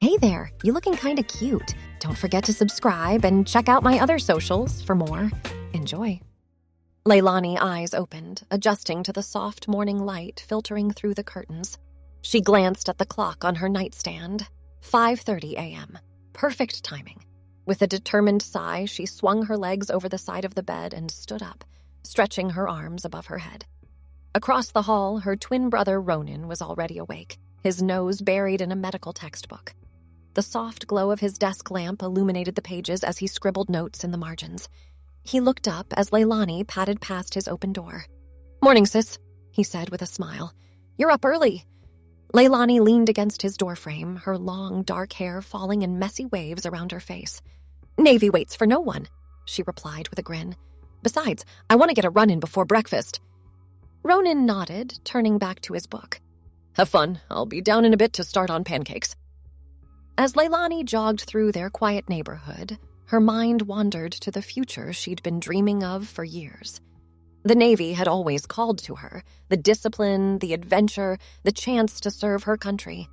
Hey there, you looking kinda cute. Don't forget to subscribe and check out my other socials for more. Enjoy. Leilani eyes opened, adjusting to the soft morning light filtering through the curtains. She glanced at the clock on her nightstand. 5:30 a.m. Perfect timing. With a determined sigh, she swung her legs over the side of the bed and stood up, stretching her arms above her head. Across the hall, her twin brother Ronan was already awake, his nose buried in a medical textbook. The soft glow of his desk lamp illuminated the pages as he scribbled notes in the margins. He looked up as Leilani padded past his open door. "Morning, sis," he said with a smile. "You're up early." Leilani leaned against his doorframe, her long, dark hair falling in messy waves around her face. "Navy waits for no one," she replied with a grin. "Besides, I want to get a run-in before breakfast." Ronan nodded, turning back to his book. "Have fun. I'll be down in a bit to start on pancakes." As Leilani jogged through their quiet neighborhood, her mind wandered to the future she'd been dreaming of for years. The Navy had always called to her, the discipline, the adventure, the chance to serve her country.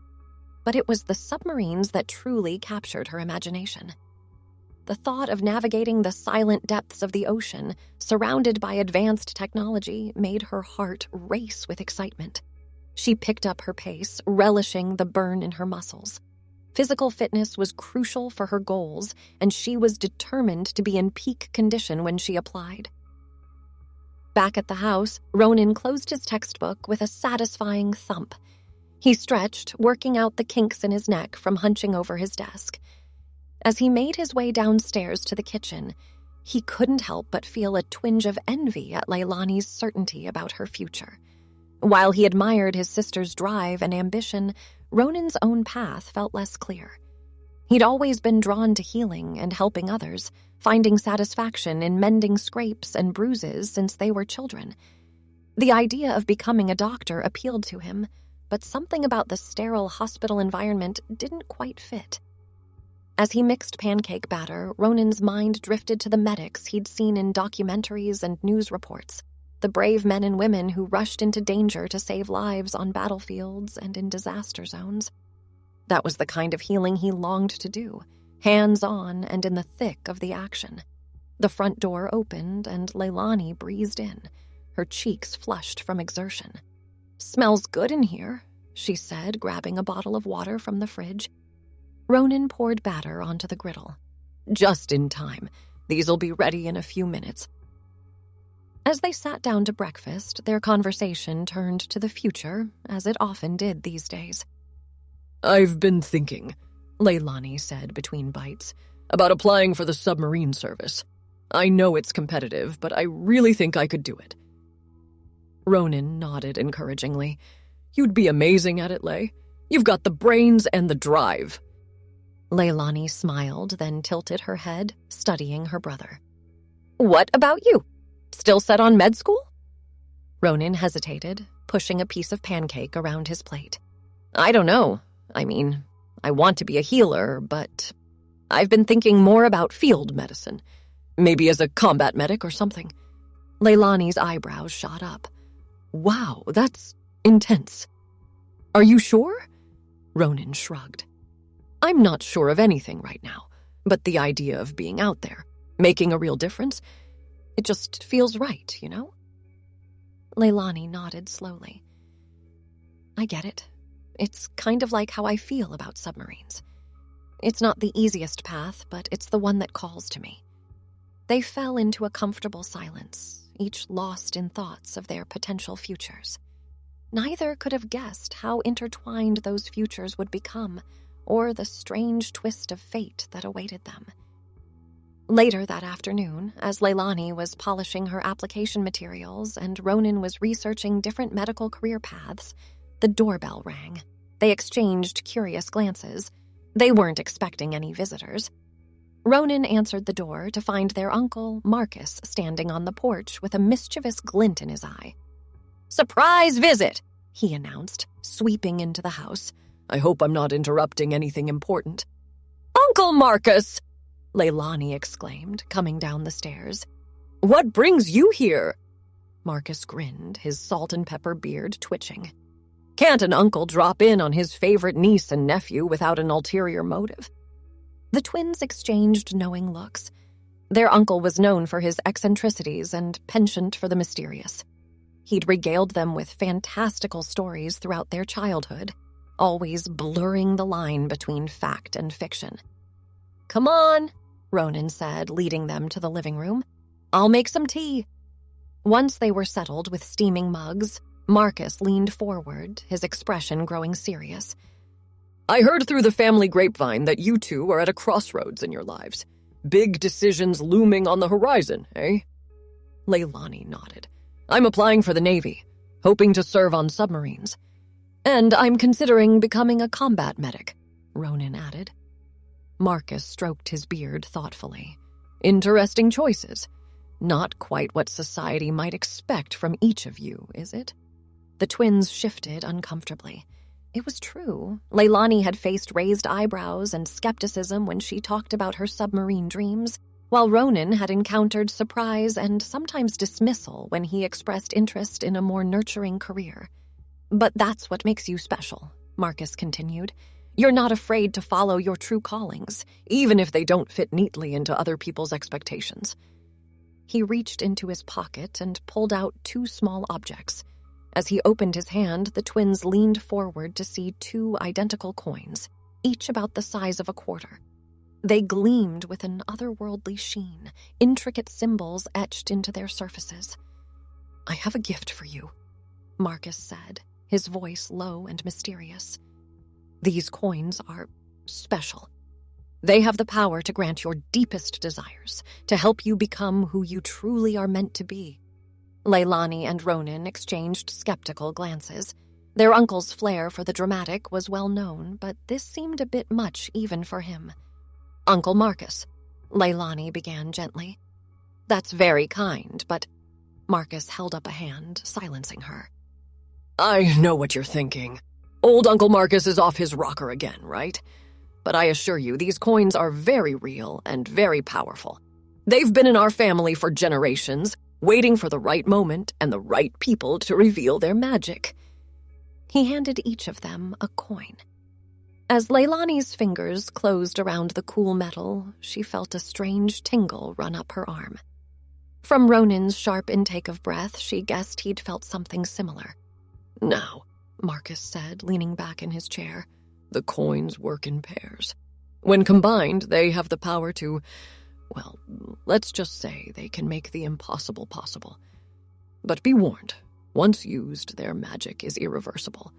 But it was the submarines that truly captured her imagination. The thought of navigating the silent depths of the ocean, surrounded by advanced technology, made her heart race with excitement. She picked up her pace, relishing the burn in her muscles. Physical fitness was crucial for her goals, and she was determined to be in peak condition when she applied. Back at the house, Ronan closed his textbook with a satisfying thump. He stretched, working out the kinks in his neck from hunching over his desk. As he made his way downstairs to the kitchen, he couldn't help but feel a twinge of envy at Leilani's certainty about her future. While he admired his sister's drive and ambition, Ronan's own path felt less clear. He'd always been drawn to healing and helping others, finding satisfaction in mending scrapes and bruises since they were children. The idea of becoming a doctor appealed to him, but something about the sterile hospital environment didn't quite fit. As he mixed pancake batter, Ronan's mind drifted to the medics he'd seen in documentaries and news reports, the brave men and women who rushed into danger to save lives on battlefields and in disaster zones. That was the kind of healing he longed to do, hands-on and in the thick of the action. The front door opened and Leilani breezed in, her cheeks flushed from exertion. "Smells good in here," she said, grabbing a bottle of water from the fridge. Ronan poured batter onto the griddle. "Just in time. These'll be ready in a few minutes." As they sat down to breakfast, their conversation turned to the future, as it often did these days. "I've been thinking," Leilani said between bites, "about applying for the submarine service. I know it's competitive, but I really think I could do it." Ronan nodded encouragingly. "You'd be amazing at it, Lei. You've got the brains and the drive." Leilani smiled, then tilted her head, studying her brother. "What about you? Still set on med school?" Ronan hesitated, pushing a piece of pancake around his plate. "I don't know. I mean, I want to be a healer, but I've been thinking more about field medicine. Maybe as a combat medic or something." Leilani's eyebrows shot up. "Wow, that's intense. Are you sure?" Ronan shrugged. "I'm not sure of anything right now, but the idea of being out there, making a real difference, it just feels right, you know?" Leilani nodded slowly. "I get it. It's kind of like how I feel about submarines. It's not the easiest path, but it's the one that calls to me." They fell into a comfortable silence, each lost in thoughts of their potential futures. Neither could have guessed how intertwined those futures would become, or the strange twist of fate that awaited them. Later that afternoon, as Leilani was polishing her application materials and Ronan was researching different medical career paths, the doorbell rang. They exchanged curious glances. They weren't expecting any visitors. Ronan answered the door to find their uncle, Marcus, standing on the porch with a mischievous glint in his eye. "Surprise visit!" he announced, sweeping into the house. "I hope I'm not interrupting anything important." "Uncle Marcus!" Leilani exclaimed, coming down the stairs. "What brings you here?" Marcus grinned, his salt and pepper beard twitching. Can't an uncle drop in on his favorite niece and nephew without an ulterior motive? The twins exchanged knowing looks. Their uncle was known for his eccentricities and penchant for the mysterious. He'd regaled them with fantastical stories throughout their childhood, always blurring the line between fact and fiction. "Come on," Ronan said, leading them to the living room. "I'll make some tea." Once they were settled with steaming mugs, Marcus leaned forward, his expression growing serious. "I heard through the family grapevine that you two are at a crossroads in your lives. Big decisions looming on the horizon, eh?" Leilani nodded. "I'm applying for the Navy, hoping to serve on submarines. And I'm considering becoming a combat medic," Ronan added. Marcus stroked his beard thoughtfully. "Interesting choices. Not quite what society might expect from each of you, is it?" The twins shifted uncomfortably. It was true. Leilani had faced raised eyebrows and skepticism when she talked about her submarine dreams, while Ronan had encountered surprise and sometimes dismissal when he expressed interest in a more nurturing career. "But that's what makes you special," Marcus continued. "You're not afraid to follow your true callings, even if they don't fit neatly into other people's expectations." He reached into his pocket and pulled out 2 small objects. As he opened his hand, the twins leaned forward to see 2 identical coins, each about the size of a quarter. They gleamed with an otherworldly sheen, intricate symbols etched into their surfaces. "I have a gift for you," Marcus said, his voice low and mysterious. "These coins are special. They have the power to grant your deepest desires, to help you become who you truly are meant to be." Leilani and Ronan exchanged skeptical glances. Their uncle's flair for the dramatic was well known, but this seemed a bit much even for him. "Uncle Marcus," Leilani began gently. "That's very kind, but—" Marcus held up a hand, silencing her. "I know what you're thinking. Old Uncle Marcus is off his rocker again, right? But I assure you, these coins are very real and very powerful. They've been in our family for generations, waiting for the right moment and the right people to reveal their magic." He handed each of them a coin. As Leilani's fingers closed around the cool metal, she felt a strange tingle run up her arm. From Ronan's sharp intake of breath, she guessed he'd felt something similar. "Now," Marcus said, leaning back in his chair, "the coins work in pairs. When combined, they have the power to, well, let's just say they can make the impossible possible. But be warned, once used, their magic is irreversible.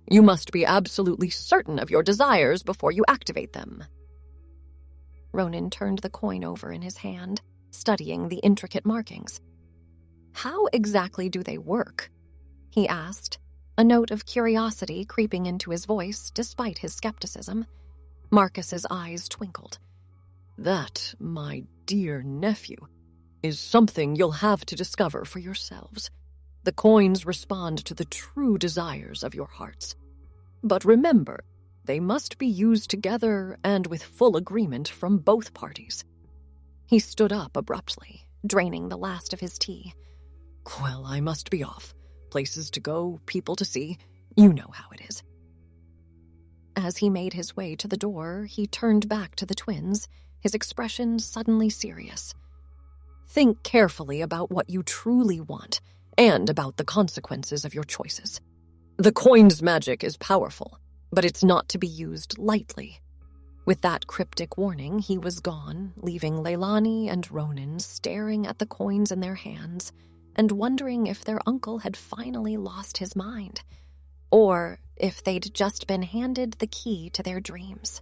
You must be absolutely certain of your desires before you activate them." Ronan turned the coin over in his hand, studying the intricate markings. "How exactly do they work?" he asked, a note of curiosity creeping into his voice despite his skepticism. Marcus's eyes twinkled. "That, my dear nephew, is something you'll have to discover for yourselves. The coins respond to the true desires of your hearts. But remember, they must be used together and with full agreement from both parties." He stood up abruptly, draining the last of his tea. "Well, I must be off. Places to go, people to see. You know how it is." As he made his way to the door, he turned back to the twins, his expression suddenly serious. "Think carefully about what you truly want, and about the consequences of your choices. The coin's magic is powerful, but it's not to be used lightly." With that cryptic warning, he was gone, leaving Leilani and Ronan staring at the coins in their hands and wondering if their uncle had finally lost his mind, or if they'd just been handed the key to their dreams.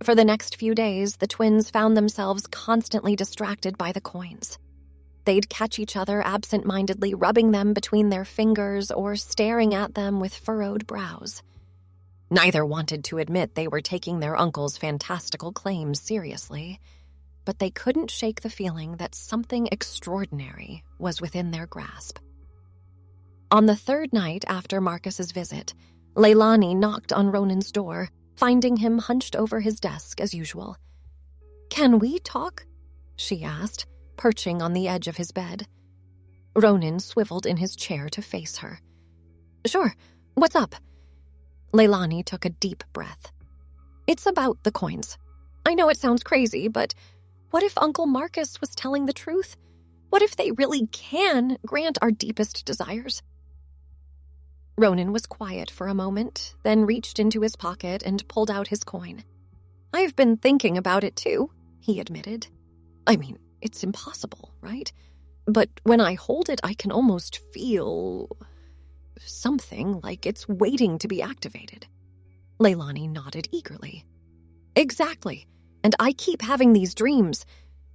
For the next few days, the twins found themselves constantly distracted by the coins. They'd catch each other absent-mindedly rubbing them between their fingers or staring at them with furrowed brows. Neither wanted to admit they were taking their uncle's fantastical claims seriously, but they couldn't shake the feeling that something extraordinary was within their grasp. On the 3rd night after Marcus's visit, Leilani knocked on Ronan's door, finding him hunched over his desk as usual. "Can we talk?" she asked, perching on the edge of his bed. Ronan swiveled in his chair to face her. Sure. What's up? Leilani took a deep breath. It's about the coins. I know it sounds crazy, but what if Uncle Marcus was telling the truth? What if they really can grant our deepest desires? Ronan was quiet for a moment, then reached into his pocket and pulled out his coin. I've been thinking about it too, he admitted. I mean, it's impossible, right? But when I hold it, I can almost feel something like it's waiting to be activated. Leilani nodded eagerly. Exactly. And I keep having these dreams,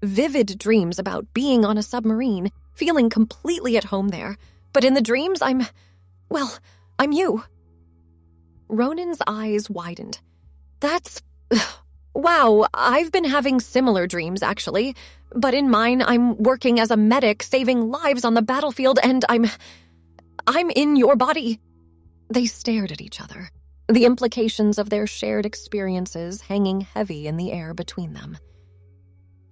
vivid dreams about being on a submarine, feeling completely at home there. But in the dreams, I'm you. Ronan's eyes widened. Wow, I've been having similar dreams, actually. But in mine, I'm working as a medic, saving lives on the battlefield, and I'm in your body. They stared at each other, the implications of their shared experiences hanging heavy in the air between them.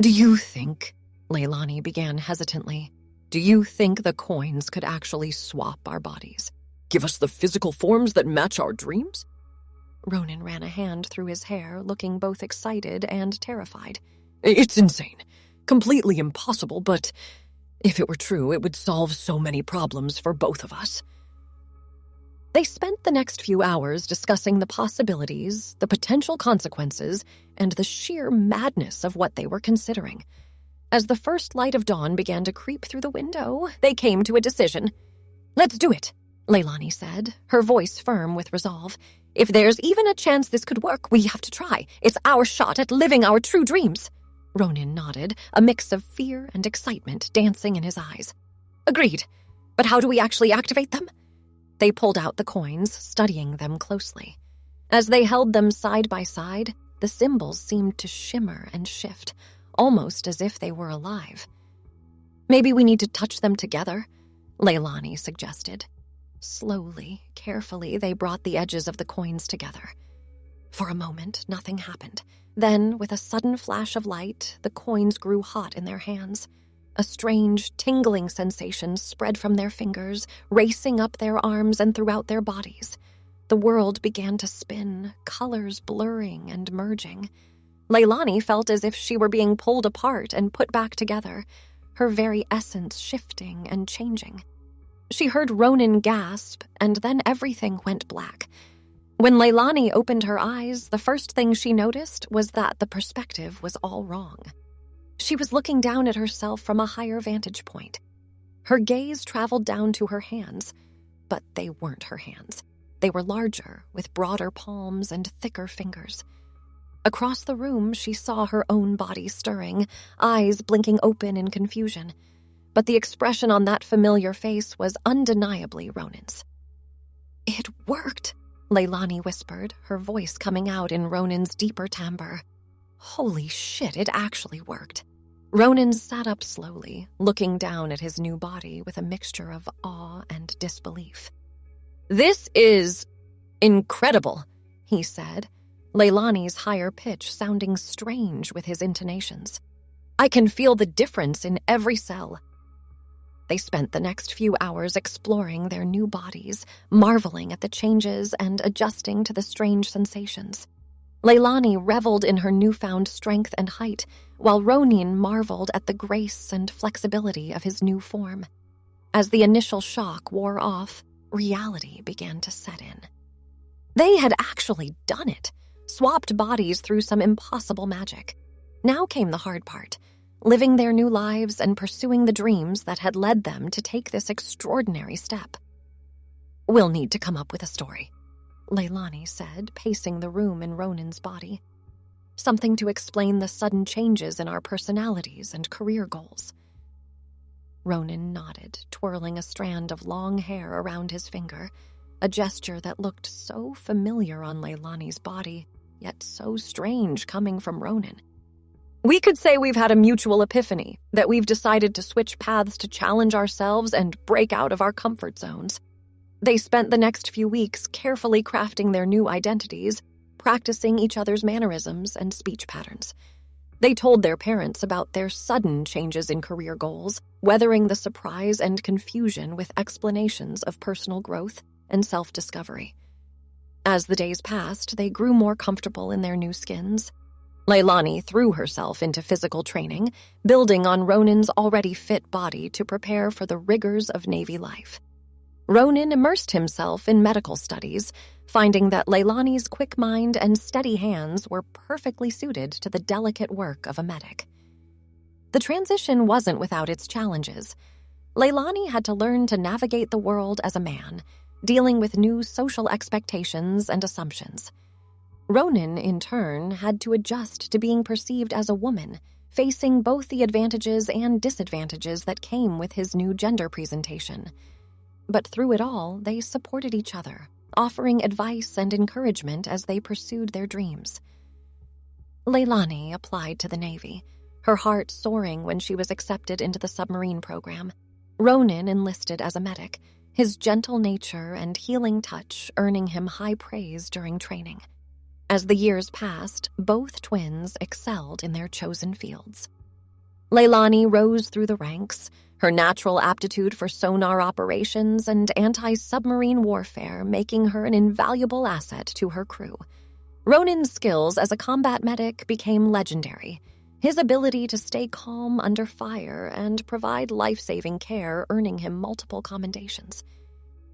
Do you think, Leilani began hesitantly, do you think the coins could actually swap our bodies? Give us the physical forms that match our dreams? Ronan ran a hand through his hair, looking both excited and terrified. It's insane. Completely impossible, but if it were true, it would solve so many problems for both of us. They spent the next few hours discussing the possibilities, the potential consequences, and the sheer madness of what they were considering. As the first light of dawn began to creep through the window, they came to a decision. Let's do it, Leilani said, her voice firm with resolve. If there's even a chance this could work, we have to try. It's our shot at living our true dreams. Ronan nodded, a mix of fear and excitement dancing in his eyes. Agreed. But how do we actually activate them? They pulled out the coins, studying them closely. As they held them side by side, the symbols seemed to shimmer and shift, almost as if they were alive. Maybe we need to touch them together, Leilani suggested. Slowly, carefully, they brought the edges of the coins together. For a moment, nothing happened. Then, with a sudden flash of light, the coins grew hot in their hands. A strange, tingling sensation spread from their fingers, racing up their arms and throughout their bodies. The world began to spin, colors blurring and merging. Leilani felt as if she were being pulled apart and put back together, her very essence shifting and changing. She heard Ronan gasp, and then everything went black. When Leilani opened her eyes, the first thing she noticed was that the perspective was all wrong. She was looking down at herself from a higher vantage point. Her gaze traveled down to her hands, but they weren't her hands. They were larger, with broader palms and thicker fingers. Across the room, she saw her own body stirring, eyes blinking open in confusion. But the expression on that familiar face was undeniably Ronan's. It worked, Leilani whispered, her voice coming out in Ronan's deeper timbre. Holy shit, it actually worked. Ronan sat up slowly, looking down at his new body with a mixture of awe and disbelief. This is incredible, he said, Leilani's higher pitch sounding strange with his intonations. I can feel the difference in every cell. They spent the next few hours exploring their new bodies, marveling at the changes and adjusting to the strange sensations. Leilani reveled in her newfound strength and height, while Ronan marveled at the grace and flexibility of his new form. As the initial shock wore off, reality began to set in. They had actually done it, swapped bodies through some impossible magic. Now came the hard part, living their new lives and pursuing the dreams that had led them to take this extraordinary step. We'll need to come up with a story, Leilani said, pacing the room in Ronan's body. Something to explain the sudden changes in our personalities and career goals. Ronan nodded, twirling a strand of long hair around his finger, a gesture that looked so familiar on Leilani's body, yet so strange coming from Ronan. We could say we've had a mutual epiphany, that we've decided to switch paths to challenge ourselves and break out of our comfort zones. They spent the next few weeks carefully crafting their new identities, practicing each other's mannerisms and speech patterns. They told their parents about their sudden changes in career goals, weathering the surprise and confusion with explanations of personal growth and self-discovery. As the days passed, they grew more comfortable in their new skins. Leilani threw herself into physical training, building on Ronan's already fit body to prepare for the rigors of Navy life. Ronan immersed himself in medical studies, finding that Leilani's quick mind and steady hands were perfectly suited to the delicate work of a medic. The transition wasn't without its challenges. Leilani had to learn to navigate the world as a man, dealing with new social expectations and assumptions. Ronan, in turn, had to adjust to being perceived as a woman, facing both the advantages and disadvantages that came with his new gender presentation. But through it all, they supported each other, offering advice and encouragement as they pursued their dreams. Leilani applied to the Navy, her heart soaring when she was accepted into the submarine program. Ronan enlisted as a medic, his gentle nature and healing touch earning him high praise during training. As the years passed, both twins excelled in their chosen fields. Leilani rose through the ranks, her natural aptitude for sonar operations and anti-submarine warfare making her an invaluable asset to her crew. Ronan's skills as a combat medic became legendary, his ability to stay calm under fire and provide life-saving care earning him multiple commendations.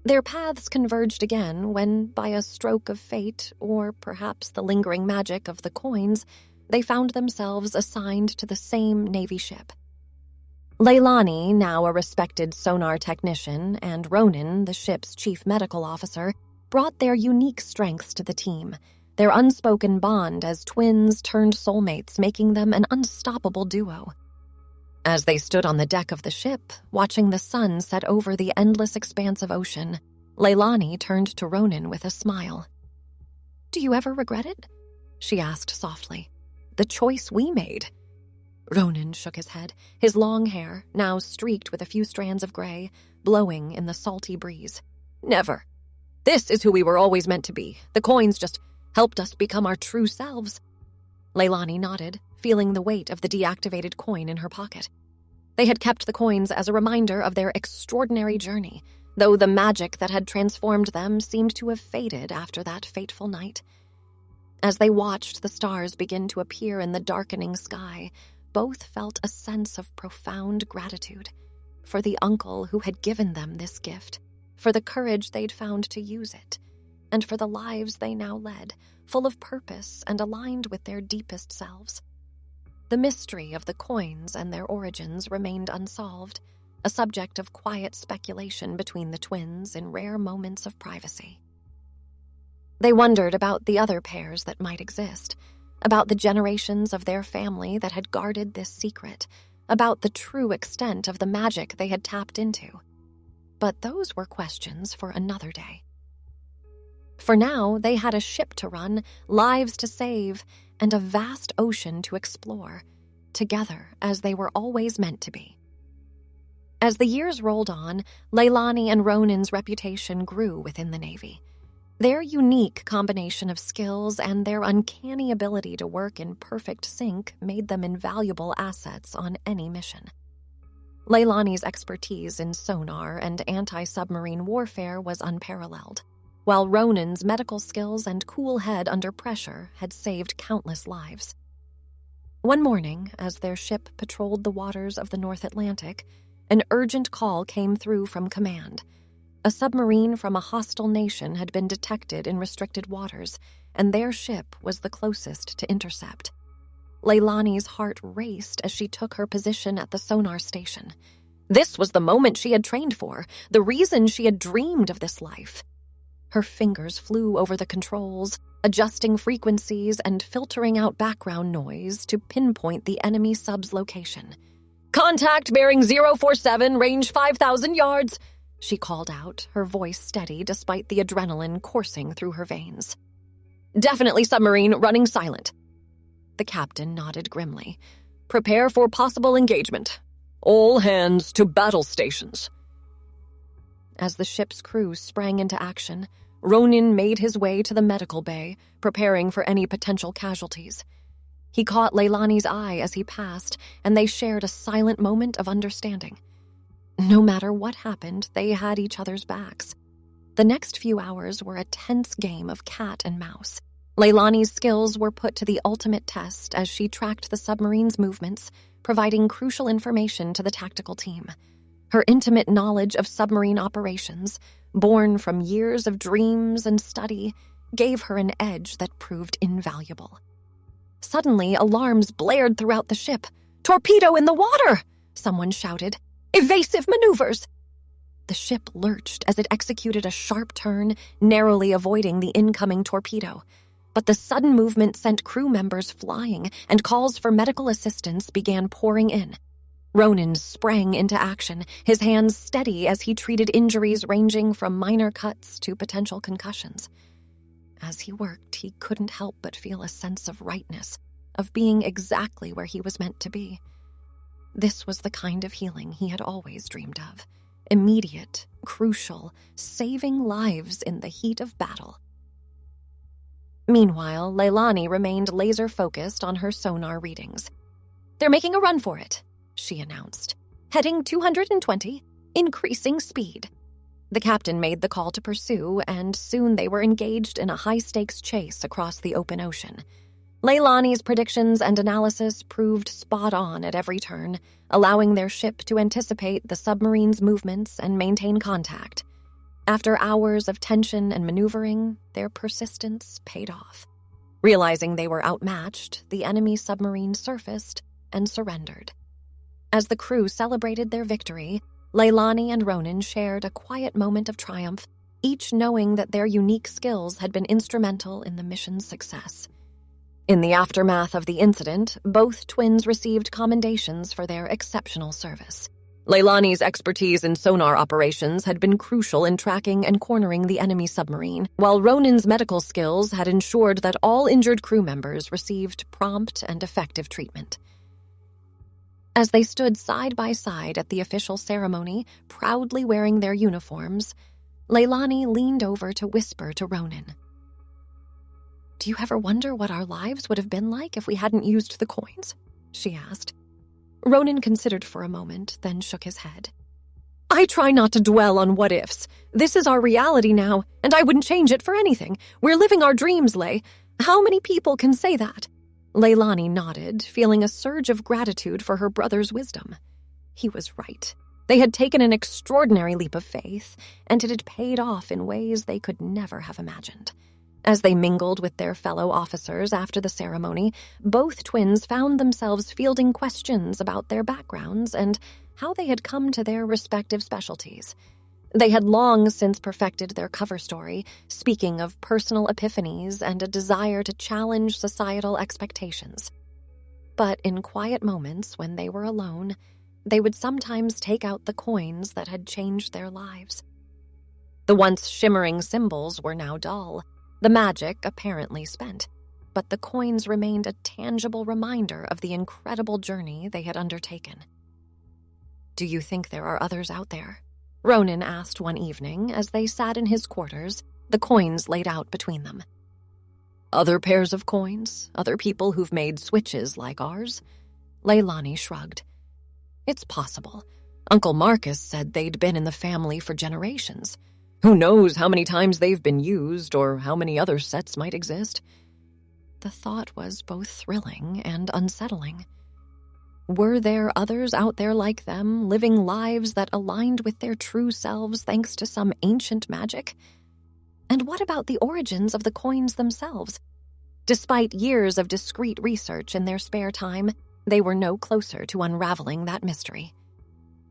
Their paths converged again when, by a stroke of fate, or perhaps the lingering magic of the coins, they found themselves assigned to the same Navy ship. Leilani, now a respected sonar technician, and Ronan, the ship's chief medical officer, brought their unique strengths to the team, their unspoken bond as twins turned soulmates, making them an unstoppable duo. As they stood on the deck of the ship, watching the sun set over the endless expanse of ocean, Leilani turned to Ronan with a smile. "Do you ever regret it?" she asked softly. "The choice we made." Ronan shook his head, his long hair, now streaked with a few strands of gray, blowing in the salty breeze. "Never. This is who we were always meant to be. The coins just helped us become our true selves." Leilani nodded, feeling the weight of the deactivated coin in her pocket. They had kept the coins as a reminder of their extraordinary journey, though the magic that had transformed them seemed to have faded after that fateful night. As they watched the stars begin to appear in the darkening sky, both felt a sense of profound gratitude for the uncle who had given them this gift, for the courage they'd found to use it, and for the lives they now led, full of purpose and aligned with their deepest selves. The mystery of the coins and their origins remained unsolved, a subject of quiet speculation between the twins in rare moments of privacy. They wondered about the other pairs that might exist, about the generations of their family that had guarded this secret, about the true extent of the magic they had tapped into. But those were questions for another day. For now, they had a ship to run, lives to save, and a vast ocean to explore, together as they were always meant to be. As the years rolled on, Leilani and Ronan's reputation grew within the Navy. Their unique combination of skills and their uncanny ability to work in perfect sync made them invaluable assets on any mission. Leilani's expertise in sonar and anti-submarine warfare was unparalleled, while Ronan's medical skills and cool head under pressure had saved countless lives. One morning, as their ship patrolled the waters of the North Atlantic, an urgent call came through from command. A submarine from a hostile nation had been detected in restricted waters, and their ship was the closest to intercept. Leilani's heart raced as she took her position at the sonar station. This was the moment she had trained for, the reason she had dreamed of this life. Her fingers flew over the controls, adjusting frequencies and filtering out background noise to pinpoint the enemy sub's location. "Contact bearing 047, range 5,000 yards," she called out, her voice steady despite the adrenaline coursing through her veins. "Definitely submarine, running silent." The captain nodded grimly. "Prepare for possible engagement. All hands to battle stations." As the ship's crew sprang into action, Ronan made his way to the medical bay, preparing for any potential casualties. He caught Leilani's eye as he passed, and they shared a silent moment of understanding. No matter what happened, they had each other's backs. The next few hours were a tense game of cat and mouse. Leilani's skills were put to the ultimate test as she tracked the submarine's movements, providing crucial information to the tactical team. Her intimate knowledge of submarine operations, born from years of dreams and study, gave her an edge that proved invaluable. Suddenly, alarms blared throughout the ship. "Torpedo in the water!" someone shouted. "Evasive maneuvers!" The ship lurched as it executed a sharp turn, narrowly avoiding the incoming torpedo. But the sudden movement sent crew members flying, and calls for medical assistance began pouring in. Ronan sprang into action, his hands steady as he treated injuries ranging from minor cuts to potential concussions. As he worked, he couldn't help but feel a sense of rightness, of being exactly where he was meant to be. This was the kind of healing he had always dreamed of. Immediate, crucial, saving lives in the heat of battle. Meanwhile, Leilani remained laser-focused on her sonar readings. "They're making a run for it," she announced. "Heading 220, increasing speed." The captain made the call to pursue, and soon they were engaged in a high-stakes chase across the open ocean. Leilani's predictions and analysis proved spot on at every turn, allowing their ship to anticipate the submarine's movements and maintain contact. After hours of tension and maneuvering, their persistence paid off. Realizing they were outmatched, the enemy submarine surfaced and surrendered. As the crew celebrated their victory, Leilani and Ronan shared a quiet moment of triumph, each knowing that their unique skills had been instrumental in the mission's success. In the aftermath of the incident, both twins received commendations for their exceptional service. Leilani's expertise in sonar operations had been crucial in tracking and cornering the enemy submarine, while Ronan's medical skills had ensured that all injured crew members received prompt and effective treatment. As they stood side by side at the official ceremony, proudly wearing their uniforms, Leilani leaned over to whisper to Ronan. "Do you ever wonder what our lives would have been like if we hadn't used the coins?" she asked. Ronan considered for a moment, then shook his head. "I try not to dwell on what-ifs. This is our reality now, and I wouldn't change it for anything. We're living our dreams, Lei. How many people can say that?" Leilani nodded, feeling a surge of gratitude for her brother's wisdom. He was right. They had taken an extraordinary leap of faith, and it had paid off in ways they could never have imagined. As they mingled with their fellow officers after the ceremony, both twins found themselves fielding questions about their backgrounds and how they had come to their respective specialties. They had long since perfected their cover story, speaking of personal epiphanies and a desire to challenge societal expectations. But in quiet moments when they were alone, they would sometimes take out the coins that had changed their lives. The once shimmering symbols were now dull, the magic apparently spent, but the coins remained a tangible reminder of the incredible journey they had undertaken. "Do you think there are others out there?" Ronan asked one evening as they sat in his quarters, the coins laid out between them. "Other pairs of coins? Other people who've made switches like ours?" Leilani shrugged. "It's possible. Uncle Marcus said they'd been in the family for generations. Who knows how many times they've been used or how many other sets might exist?" The thought was both thrilling and unsettling. Were there others out there like them, living lives that aligned with their true selves thanks to some ancient magic? And what about the origins of the coins themselves? Despite years of discreet research in their spare time, they were no closer to unraveling that mystery.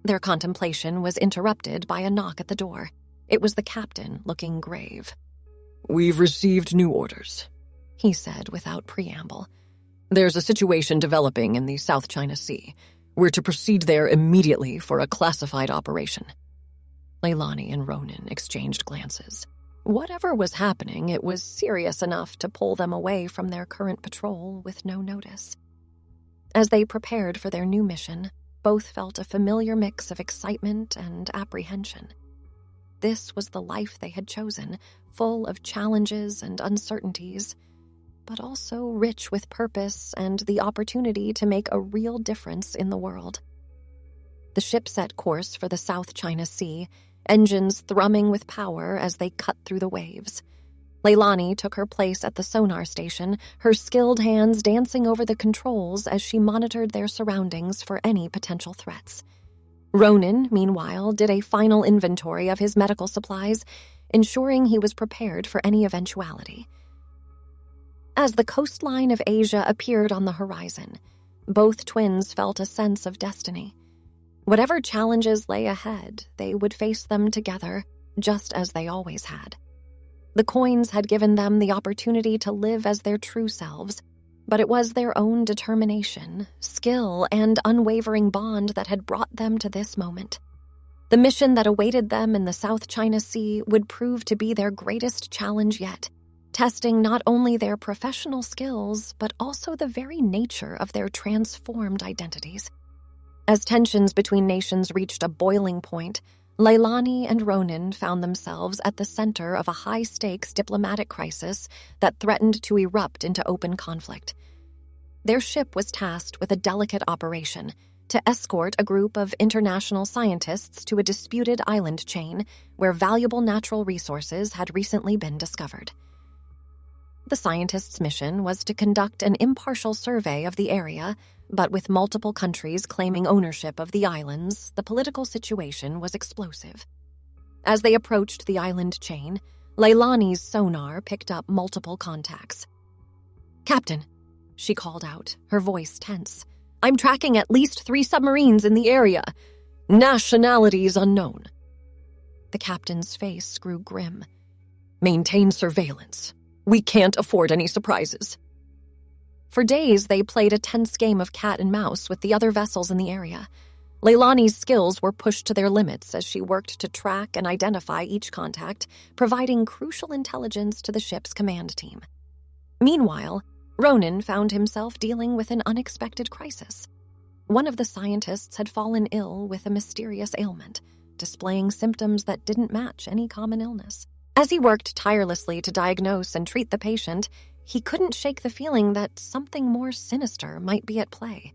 Their contemplation was interrupted by a knock at the door. It was the captain, looking grave. "We've received new orders," he said without preamble. "There's a situation developing in the South China Sea. We're to proceed there immediately for a classified operation." Leilani and Ronan exchanged glances. Whatever was happening, it was serious enough to pull them away from their current patrol with no notice. As they prepared for their new mission, both felt a familiar mix of excitement and apprehension. This was the life they had chosen, full of challenges and uncertainties, but also rich with purpose and the opportunity to make a real difference in the world. The ship set course for the South China Sea, engines thrumming with power as they cut through the waves. Leilani took her place at the sonar station, her skilled hands dancing over the controls as she monitored their surroundings for any potential threats. Ronan, meanwhile, did a final inventory of his medical supplies, ensuring he was prepared for any eventuality. As the coastline of Asia appeared on the horizon, both twins felt a sense of destiny. Whatever challenges lay ahead, they would face them together, just as they always had. The coins had given them the opportunity to live as their true selves, but it was their own determination, skill, and unwavering bond that had brought them to this moment. The mission that awaited them in the South China Sea would prove to be their greatest challenge yet, testing not only their professional skills, but also the very nature of their transformed identities. As tensions between nations reached a boiling point, Leilani and Ronan found themselves at the center of a high-stakes diplomatic crisis that threatened to erupt into open conflict. Their ship was tasked with a delicate operation to escort a group of international scientists to a disputed island chain where valuable natural resources had recently been discovered. The scientists' mission was to conduct an impartial survey of the area, but with multiple countries claiming ownership of the islands, the political situation was explosive. As they approached the island chain, Leilani's sonar picked up multiple contacts. "Captain," she called out, her voice tense, "I'm tracking at least 3 submarines in the area. Nationalities unknown." The captain's face grew grim. "Maintain surveillance. We can't afford any surprises." For days, they played a tense game of cat and mouse with the other vessels in the area. Leilani's skills were pushed to their limits as she worked to track and identify each contact, providing crucial intelligence to the ship's command team. Meanwhile, Ronan found himself dealing with an unexpected crisis. One of the scientists had fallen ill with a mysterious ailment, displaying symptoms that didn't match any common illness. As he worked tirelessly to diagnose and treat the patient, he couldn't shake the feeling that something more sinister might be at play.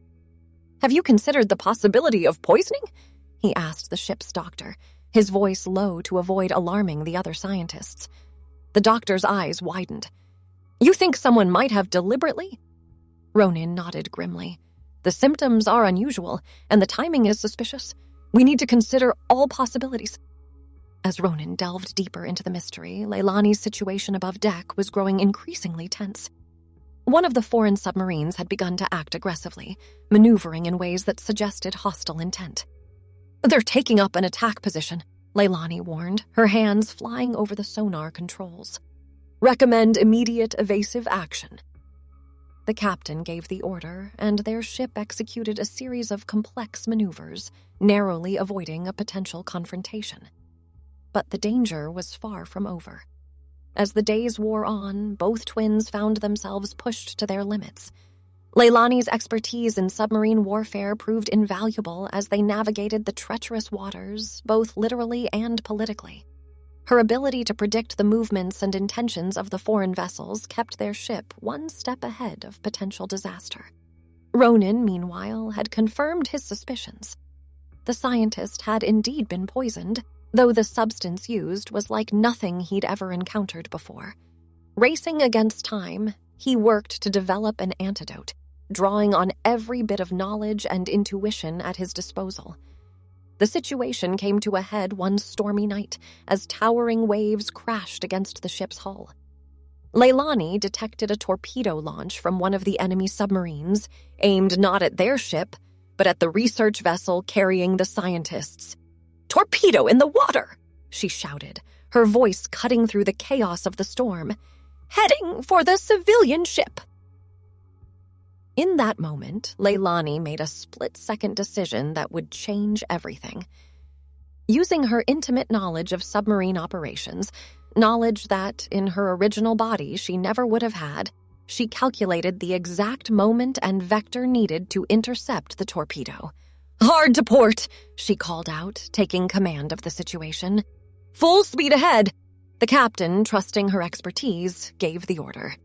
"Have you considered the possibility of poisoning?" he asked the ship's doctor, his voice low to avoid alarming the other scientists. The doctor's eyes widened. "You think someone might have deliberately?" Ronan nodded grimly. "The symptoms are unusual, and the timing is suspicious. We need to consider all possibilities." As Ronan delved deeper into the mystery, Leilani's situation above deck was growing increasingly tense. One of the foreign submarines had begun to act aggressively, maneuvering in ways that suggested hostile intent. "They're taking up an attack position," Leilani warned, her hands flying over the sonar controls. "Recommend immediate evasive action." The captain gave the order, and their ship executed a series of complex maneuvers, narrowly avoiding a potential confrontation. But the danger was far from over. As the days wore on, both twins found themselves pushed to their limits. Leilani's expertise in submarine warfare proved invaluable as they navigated the treacherous waters, both literally and politically. Her ability to predict the movements and intentions of the foreign vessels kept their ship one step ahead of potential disaster. Ronan, meanwhile, had confirmed his suspicions. The scientist had indeed been poisoned, though the substance used was like nothing he'd ever encountered before. Racing against time, he worked to develop an antidote, drawing on every bit of knowledge and intuition at his disposal. The situation came to a head one stormy night as towering waves crashed against the ship's hull. Leilani detected a torpedo launch from one of the enemy submarines, aimed not at their ship, but at the research vessel carrying the scientists. "Torpedo in the water!" she shouted, her voice cutting through the chaos of the storm. "Heading for the civilian ship!" In that moment, Leilani made a split-second decision that would change everything. Using her intimate knowledge of submarine operations, knowledge that, in her original body, she never would have had, she calculated the exact moment and vector needed to intercept the torpedo. "Hard to port," she called out, taking command of the situation. "Full speed ahead." The captain, trusting her expertise, gave the order.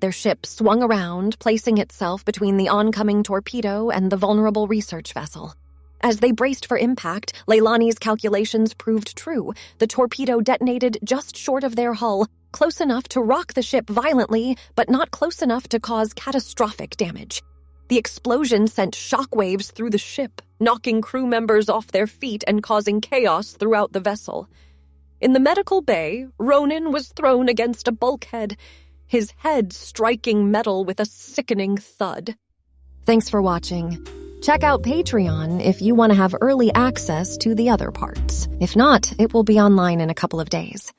Their ship swung around, placing itself between the oncoming torpedo and the vulnerable research vessel. As they braced for impact, Leilani's calculations proved true. The torpedo detonated just short of their hull, close enough to rock the ship violently, but not close enough to cause catastrophic damage. The explosion sent shockwaves through the ship, knocking crew members off their feet and causing chaos throughout the vessel. In the medical bay, Ronan was thrown against a bulkhead, his head striking metal with a sickening thud. Thanks for watching. Check out Patreon if you want to have early access to the other parts. If not, it will be online in a couple of days.